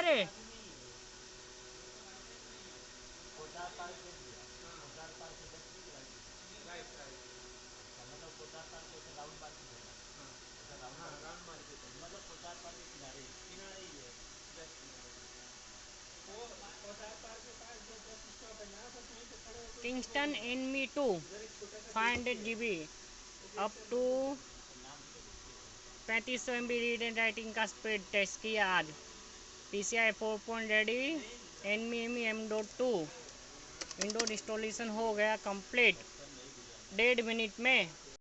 रे? Kingston NV2 500 GB up to 3500 MB read and writing का speed test किया आज। pcie 4 point ready, Nvme m.2 Windows installation हो गया कंप्लीट 1.5 मिनट में।